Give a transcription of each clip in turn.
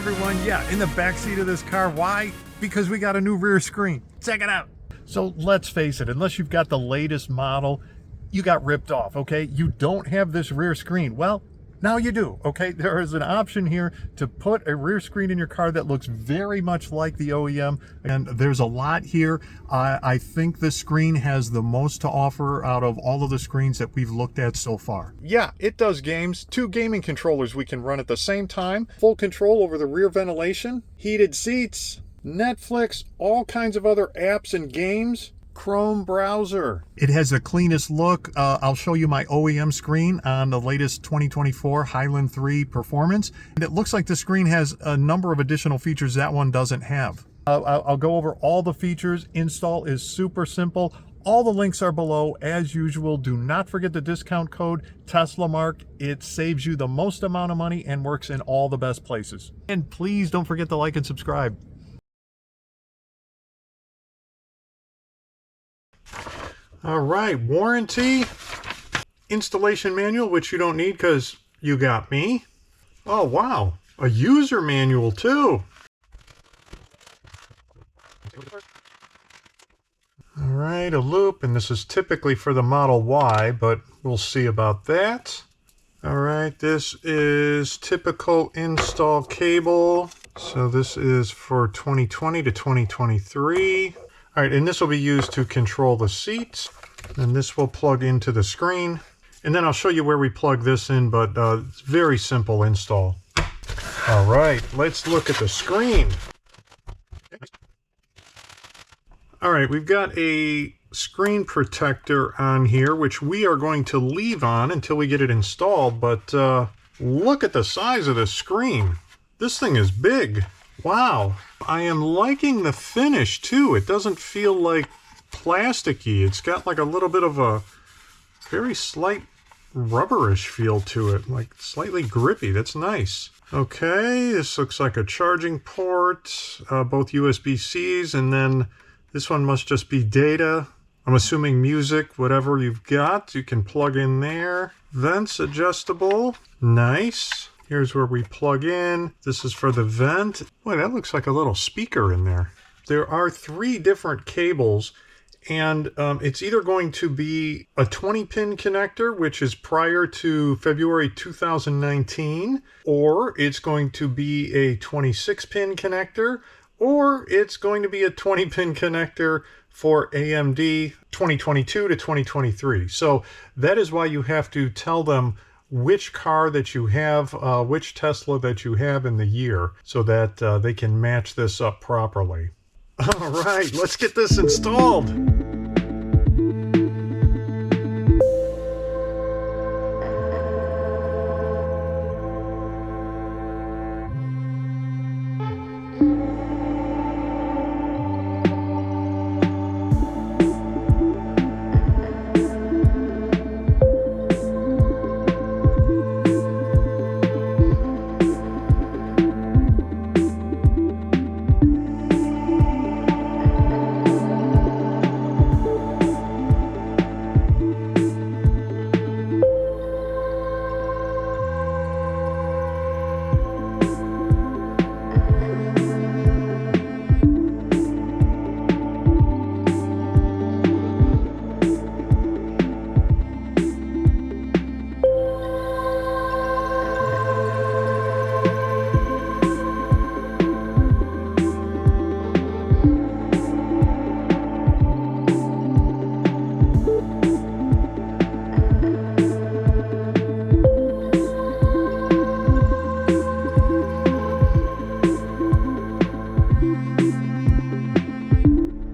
everyone. Yeah, in the back seat of this car. Why? Because we got a new rear screen. Check it out. So let's face it, unless you've got the latest model, you got ripped off, okay? You don't have this rear screen. Well, now you do, okay? There is an option here to put a rear screen in your car that looks very much like the OEM, and there's a lot here. I think this screen has the most to offer out of all of the screens that we've looked at so far. Yeah, it does games. 2 gaming controllers we can run at the same time. Full control over the rear ventilation, heated seats, Netflix, all kinds of other apps and games. Chrome browser. It has the cleanest look. I'll show you my OEM screen on the latest 2024 Highland 3 Performance. And it looks like the screen has a number of additional features that one doesn't have. I'll go over all the features. Install is super simple. All the links are below as usual. Do not forget the discount code TeslaMark. It saves you the most amount of money and works in all the best places. And please don't forget to like and subscribe. All right, warranty, installation manual, which you don't need because you got me. Oh, wow, a user manual too. All right, a loop, and this is typically for the Model Y, but we'll see about that. All right, this is typical install cable. So this is for 2020 to 2023. All right, and this will be used to control the seats. And this will plug into the screen. And then I'll show you where we plug this in, but it's very simple install. All right, let's look at the screen. All right, we've got a screen protector on here, which we are going to leave on until we get it installed. But look at the size of the screen. This thing is big. Wow. I am liking the finish too. It doesn't feel like plasticky. It's got like a little bit of a very slight rubberish feel to it, like slightly grippy. That's nice. Okay, this looks like a charging port, both USB-Cs, and then this one must just be data. I'm assuming music, whatever you've got, you can plug in there. Vents adjustable. Nice. Here's where we plug in. This is for the vent. Boy, that looks like a little speaker in there. There are 3 different cables, and it's either going to be a 20-pin connector, which is prior to February 2019, or it's going to be a 26-pin connector, or it's going to be a 20-pin connector for AMD 2022 to 2023. So that is why you have to tell them which car that you have, which Tesla that you have in the year, so that they can match this up properly. All right, let's get this installed.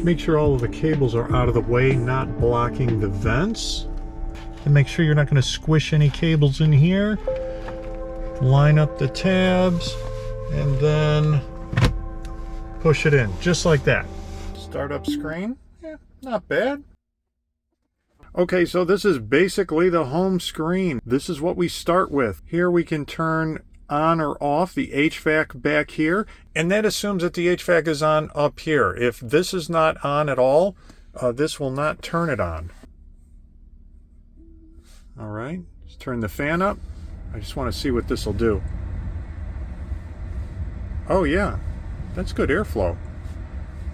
Make sure all of the cables are out of the way, not blocking the vents. And make sure you're not going to squish any cables in here. Line up the tabs and then push it in, just like that. Startup screen, yeah, not bad. Okay, so this is basically the home screen. This is what we start with. Here we can turn on or off the HVAC back here, and that assumes that the HVAC is on up here. If this is not on at all, this will not turn it on. All right, let's turn the fan up. I just want to see what this will do. Oh yeah, that's good airflow.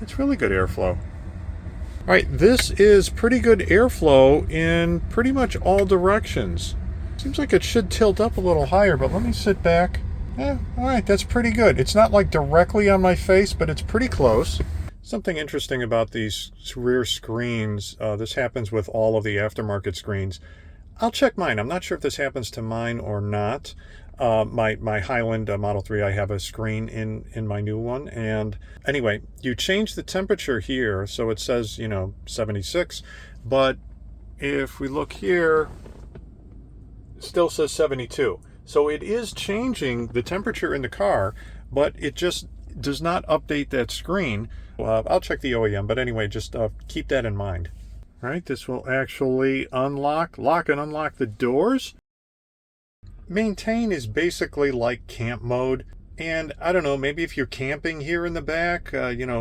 It's really good airflow. All right, this is pretty good airflow in pretty much all directions. Seems like it should tilt up a little higher, but let me sit back. Yeah, all right, that's pretty good. It's not like directly on my face, but it's pretty close. Something interesting about these rear screens, this happens with all of the aftermarket screens. I'll check mine. I'm not sure if this happens to mine or not. My Highland Model 3, I have a screen in my new one. And anyway, you change the temperature here, so it says, 76. But if we look here, it still says 72. So it is changing the temperature in the car, but it just does not update that screen. I'll check the OEM, but anyway, just keep that in mind. All right, this will actually lock and unlock the doors. Maintain is basically like camp mode. And I don't know, maybe if you're camping here in the back,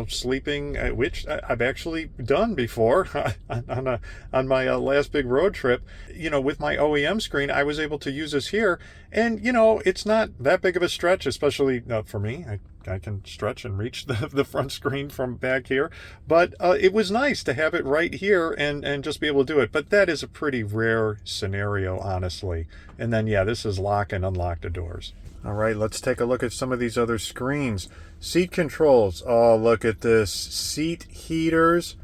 sleeping, which I've actually done before on my last big road trip, with my OEM screen, I was able to use this here. And, it's not that big of a stretch, especially for me. I can stretch and reach the front screen from back here. But it was nice to have it right here and just be able to do it. But that is a pretty rare scenario, honestly. And then, yeah, this is lock and unlock the doors. All right, let's take a look at some of these other screens. Seat controls. Oh, look at this. Seat heaters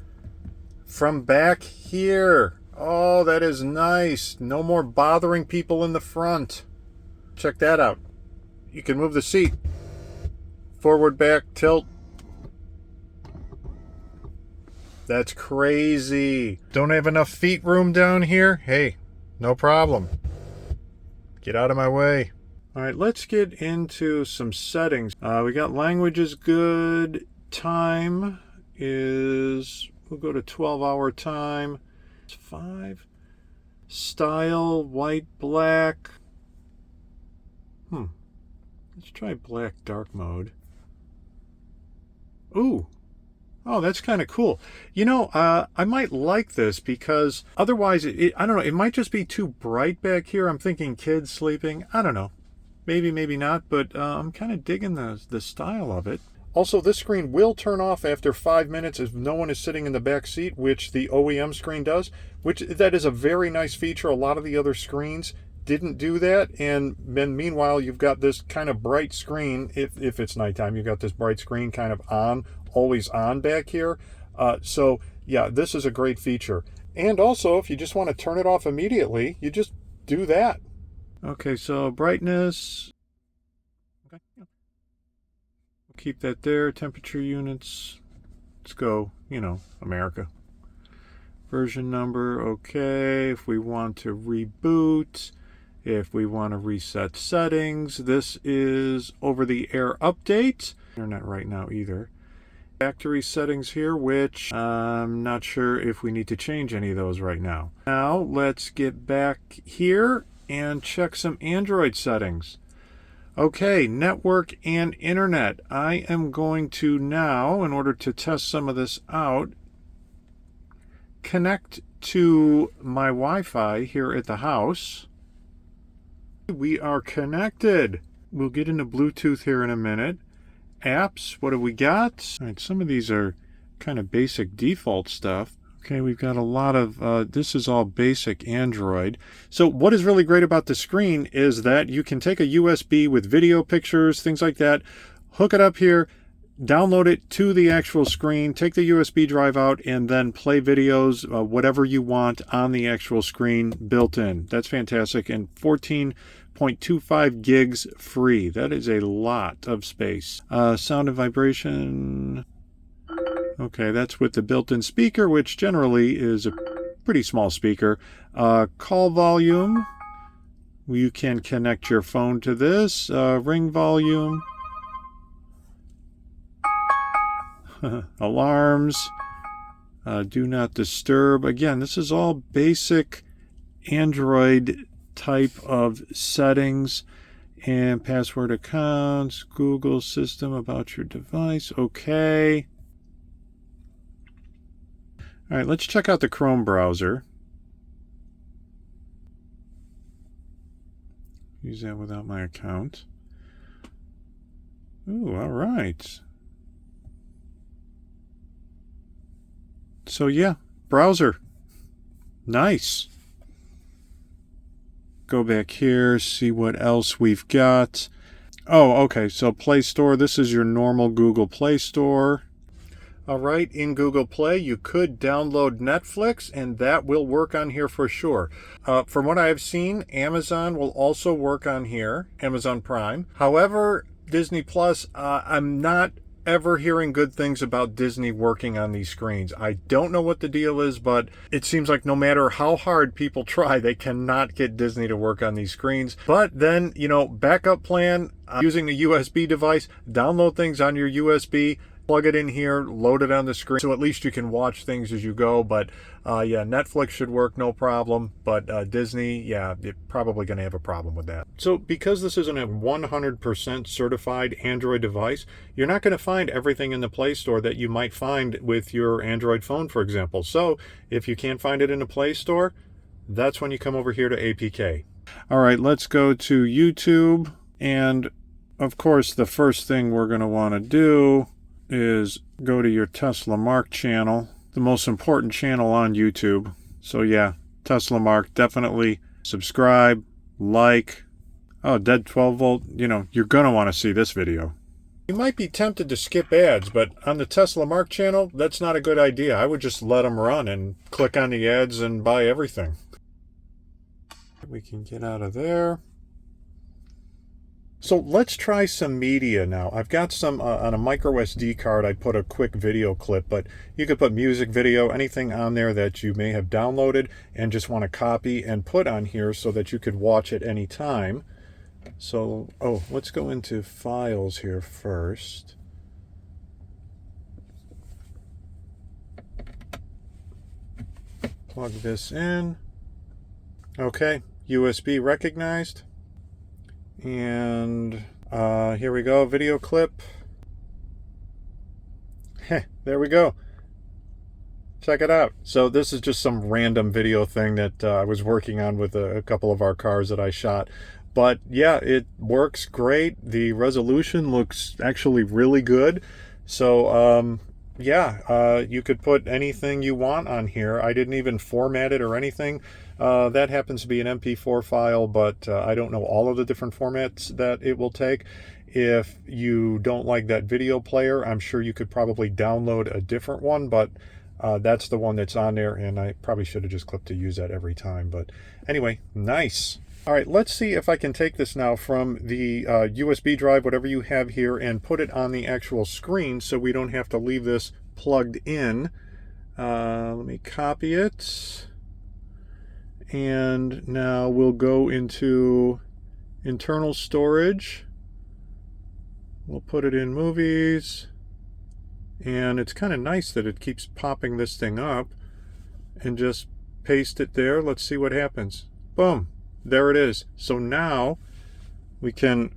from back here. Oh, that is nice. No more bothering people in the front. Check that out. You can move the seat. Forward, back, tilt. That's crazy. Don't have enough feet room down here? Hey, no problem. Get out of my way. All right, let's get into some settings. We got languages good. Time is, we'll go to 12-hour time. It's 5. Style, white, black. Let's try black dark mode. Ooh. Oh, that's kind of cool. I might like this because otherwise, I don't know, it might just be too bright back here. I'm thinking kids sleeping. I don't know. Maybe, maybe not, but I'm kind of digging the style of it. Also, this screen will turn off after 5 minutes if no one is sitting in the back seat, which the OEM screen does, which that is a very nice feature. A lot of the other screens didn't do that, and then meanwhile, you've got this kind of bright screen. If it's nighttime, you've got this bright screen kind of on, always on back here. So, yeah, this is a great feature. And also, if you just want to turn it off immediately, you just do that. Okay, so brightness. Okay, yeah. We'll keep that there. Temperature units. Let's go, America. Version number, okay. If we want to reboot, if we want to reset settings, this is over-the-air update. Internet right now either. Factory settings here, which I'm not sure if we need to change any of those right now. Now, let's get back here and check some Android settings. Okay, network and internet. I am going to now, in order to test some of this out, connect to my Wi-Fi here at the house. We are connected. We'll get into Bluetooth here in a minute. Apps, what have we got? All right, some of these are kind of basic default stuff. Okay, we've got a lot of, this is all basic Android. So what is really great about the screen is that you can take a USB with video, pictures, things like that, hook it up here, download it to the actual screen, take the USB drive out, and then play videos, whatever you want on the actual screen built in. That's fantastic. And 14.25 gigs free. That is a lot of space. Sound and vibration. Okay, that's with the built-in speaker, which generally is a pretty small speaker. Call volume. You can connect your phone to this. Ring volume. Alarms. Do not disturb. Again, this is all basic Android type of settings. And password accounts. Google system about your device. Okay. All right, let's check out the Chrome browser. Use that without my account. Ooh, all right. So yeah, browser. Nice. Go back here, see what else we've got. Oh, okay, so Play Store, this is your normal Google Play Store. All right, in Google Play, you could download Netflix, and that will work on here for sure. From what I've seen, Amazon will also work on here, Amazon Prime. However, Disney Plus, I'm not ever hearing good things about Disney working on these screens. I don't know what the deal is, but it seems like no matter how hard people try, they cannot get Disney to work on these screens. But then, you know, backup plan, using the USB device, download things on your USB, plug it in here, load it on the screen, so at least you can watch things as you go. But yeah, Netflix should work no problem, but Disney, yeah, you're probably going to have a problem with that. So because this isn't a 100% certified Android device, you're not going to find everything in the Play Store that you might find with your Android phone, for example. So if you can't find it in the Play Store, that's when you come over here to APK. All right, let's go to YouTube. And of course, the first thing we're going to want to do is go to your TSLAUCAY channel, the most important channel on YouTube. So yeah, TSLAUCAY, definitely subscribe, like. Oh, dead 12 volt, you know, you're gonna want to see this video. You might be tempted to skip ads, but on the TSLAUCAY channel, that's not a good idea. I would just let them run and click on the ads and buy everything. We can get out of there. So let's try some media now. I've got some on a micro SD card. I put a quick video clip, but you could put music, video, anything on there that you may have downloaded and just want to copy and put on here so that you could watch at any time. So, oh, let's go into files here first. Plug this in. Okay, USB recognized. And here we go, video clip. There we go. Check it out. So this is just some random video thing that I was working on with a couple of our cars that I shot. But yeah, it works great. The resolution looks actually really good. So yeah, you could put anything you want on here. I didn't even format it or anything. That happens to be an MP4 file, but I don't know all of the different formats that it will take. If you don't like that video player, I'm sure you could probably download a different one, but that's the one that's on there, and I probably should have just clicked to use that every time. But anyway, nice. All right, let's see if I can take this now from the USB drive, whatever you have here, and put it on the actual screen so we don't have to leave this plugged in. Let me copy it. And now we'll go into internal storage. We'll put it in movies. And it's kind of nice that it keeps popping this thing up. And just paste it there. Let's see what happens. Boom. There it is. So now we can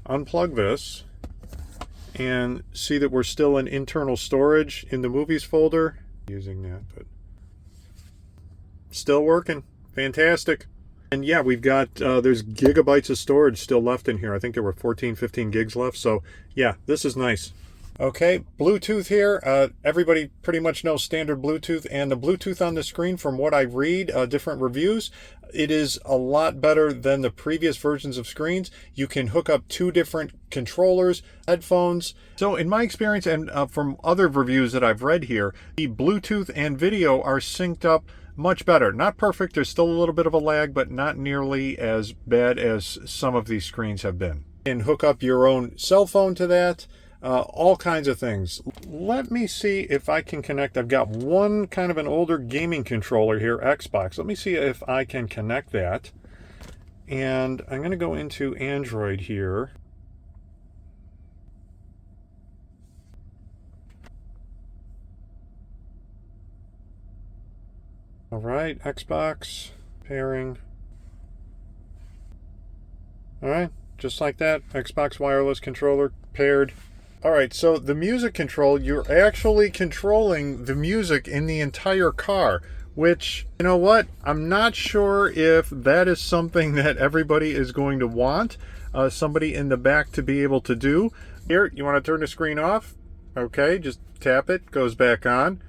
unplug this and see that we're still in internal storage in the movies folder. Using that, but still working. Fantastic. And yeah, we've got, there's gigabytes of storage still left in here. I think there were 14, 15 gigs left. So yeah, this is nice. Okay, Bluetooth here. Everybody pretty much knows standard Bluetooth, and the Bluetooth on the screen, from what I read, different reviews, it is a lot better than the previous versions of screens. You can hook up 2 different controllers, headphones. So in my experience, and from other reviews that I've read here, the Bluetooth and video are synced up much better. Not perfect, there's still a little bit of a lag, but not nearly as bad as some of these screens have been. And hook up your own cell phone to that. All kinds of things. Let me see if I can connect. I've got one kind of an older gaming controller here, Xbox. Let me see if I can connect that. And I'm going to go into Android here. All right, Xbox pairing. All right, just like that, Xbox wireless controller paired. All right, so the music control, you're actually controlling the music in the entire car, which, you know what, I'm not sure if that is something that everybody is going to want. somebody in the back to be able to do. Here, you want to turn the screen off? Okay, just tap it, goes back on.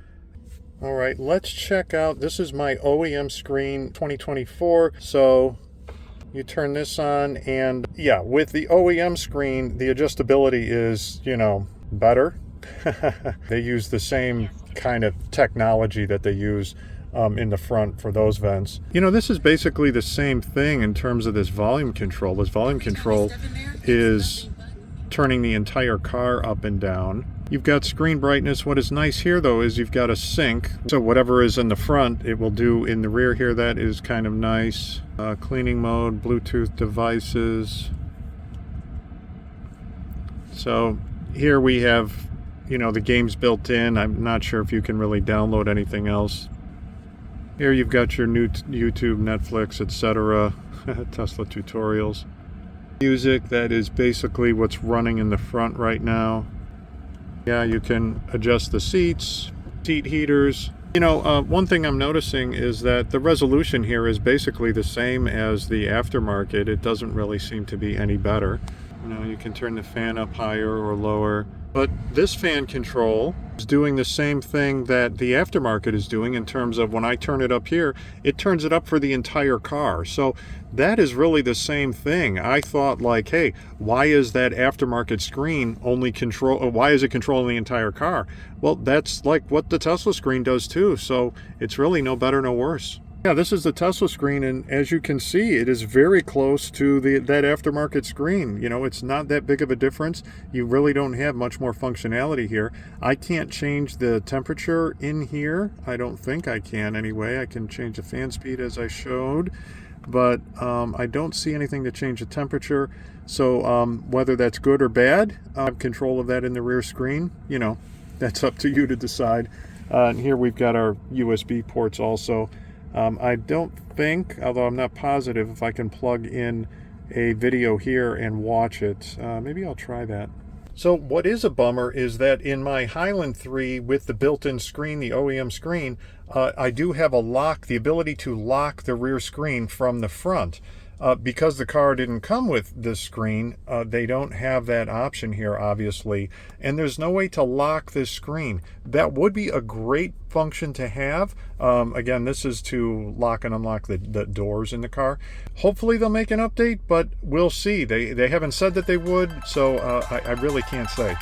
All right, let's check out, this is my OEM screen 2024. So you turn this on, and yeah, with the OEM screen, the adjustability is, you know, better. They use the same kind of technology that they use in the front for those vents. You know, this is basically the same thing in terms of this volume control. This volume control is turning the entire car up and down. You've got screen brightness. What is nice here though is you've got a sync, so whatever is in the front it will do in the rear here. That is kind of nice. Cleaning mode, Bluetooth devices. So here we have, you know, the games built in. I'm not sure if you can really download anything else. Here you've got your new YouTube, Netflix, etc. Tesla tutorials. Music, that is basically what's running in the front right now. Yeah, you can adjust the seats, seat heaters. You know, one thing I'm noticing is that the resolution here is basically the same as the aftermarket. It doesn't really seem to be any better. You know, you can turn the fan up higher or lower. But this fan control is doing the same thing that the aftermarket is doing in terms of when I turn it up here, it turns it up for the entire car. So that is really the same thing. I thought like, hey, why is that aftermarket screen only why is it controlling the entire car? Well, that's like what the Tesla screen does too. So it's really no better, no worse. Yeah, this is the Tesla screen, and as you can see, it is very close to that aftermarket screen. You know, it's not that big of a difference. You really don't have much more functionality here. I can't change the temperature in here. I don't think I can anyway. I can change the fan speed as I showed, but I don't see anything to change the temperature. So whether that's good or bad, I have control of that in the rear screen. You know, that's up to you to decide. And here we've got our USB ports also. I don't think, although I'm not positive, if I can plug in a video here and watch it. Maybe I'll try that. So what is a bummer is that in my Highland 3 with the built-in screen, the OEM screen, I do have the ability to lock the rear screen from the front. Because the car didn't come with this screen, they don't have that option here, obviously. And there's no way to lock this screen. That would be a great function to have. Again, this is to lock and unlock the doors in the car. Hopefully they'll make an update, but we'll see. They haven't said that they would, so I really can't say.